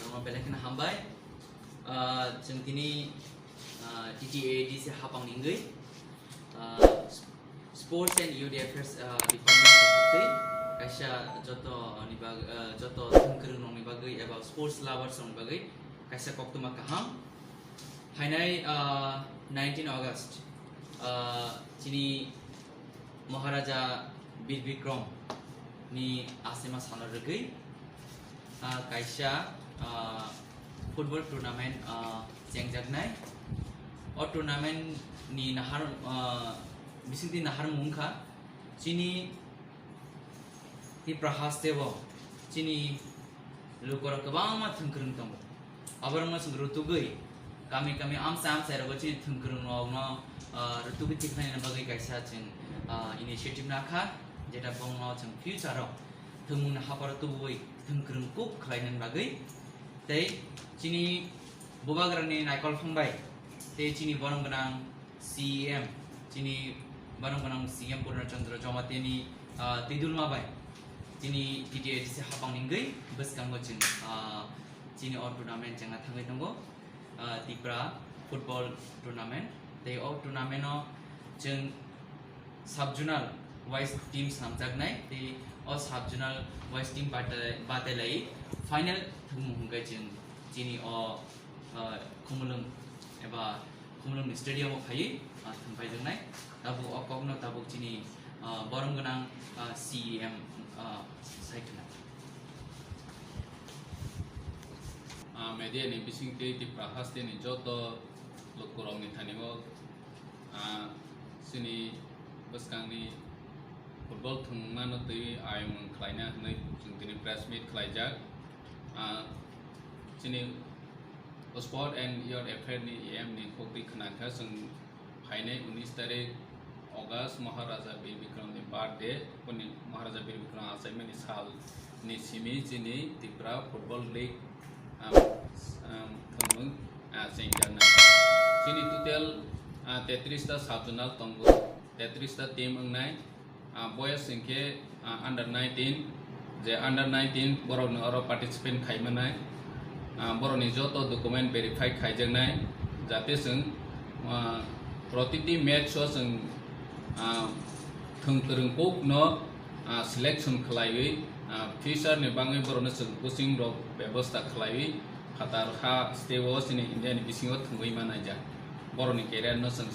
rong belakina hambai जों दिनै TTAD से हापां निंगै sports and youth affairs department खै कायसा जत थंखोरों नंनि बागै एबा स्पोर्ट्स लाभार्स नंनि बागै कायसा कक्तमा काहाम फाइनाय 19 अगस्त चिनी महाराजा बीर विक्रम नि आसेमा सानरगै कायसा फुटबल टूर्नामेंट जेंजागनाय और टूर्नामेंट नि नाहार बिसिंति नाहार मुंखा चिनी ति प्रहास देव चिनी लोकर गोबां थंखोरों दं आबरंग जों रुतुगै गामि गामि आमसा रगो चिनी थंखोरों न रुतुगै थिखनायनि बागै कायसा जों इनिशिएटिव नाखा जेटा बंग जों फ्यूचराव थंमुन हाबार तुबुबै थंखोरों को खलायनायनि बागै तै चिनी बुबाग्रानि नायकल फंबाय ते चिनी बरंगनां CM चिनी बरंगनां CM पूर्णचंद्र जमातेनि तिदुलमाबाय चिनी TTAD से हापांनिंगै बसकांगो जों चिनी और टूर्नामेंट जोंना थांबाय दंगो तिप्रा फुटबल टूर्नामेंट ते और टूर्नामेंटआव जों सब जुनाल वाइज टीम्स नामजागनाय ते और सब जुनाल वाइज टीम बादायलाय फाइनल थंमुंगै जों चिनी खुमलुं एबा खुमलुं स्टेडियम फायै थंबाय जोंनाय दाबु अकगनो दाबु चिनी बरंगनां CM साइटना media ni bising te di prahas te ni joto lokurong ni thanimo sini baskang ni football thungna no te ayung khlaina nei jungtini press meet khlaijak sini sport and your affair ni EM ni khokti khnakha sung phainai 19 tarik August Maharaja Bir Vikram ni birthday puni Maharaja Bir Vikram assignment ni sal ni simi jini Tripura football league thumung sengjana sini total 33 ta sabjunal tongo 33 ta team angnai boys singke under 19 je under 19 borok no aro participate khaimanai borok ni joto document verify khaijangnai jate जों प्रतिटी मैच जों थंखोरों को न सिलेक्शन खलायै फ्यूचर नि बाङै बरनो जों कोचिंग रक व्यवस्था खलायै फातार हा स्टेबो सिनि इंडिया नि बिसिङाव थंगै मानाय जा बरनि केरियार न जों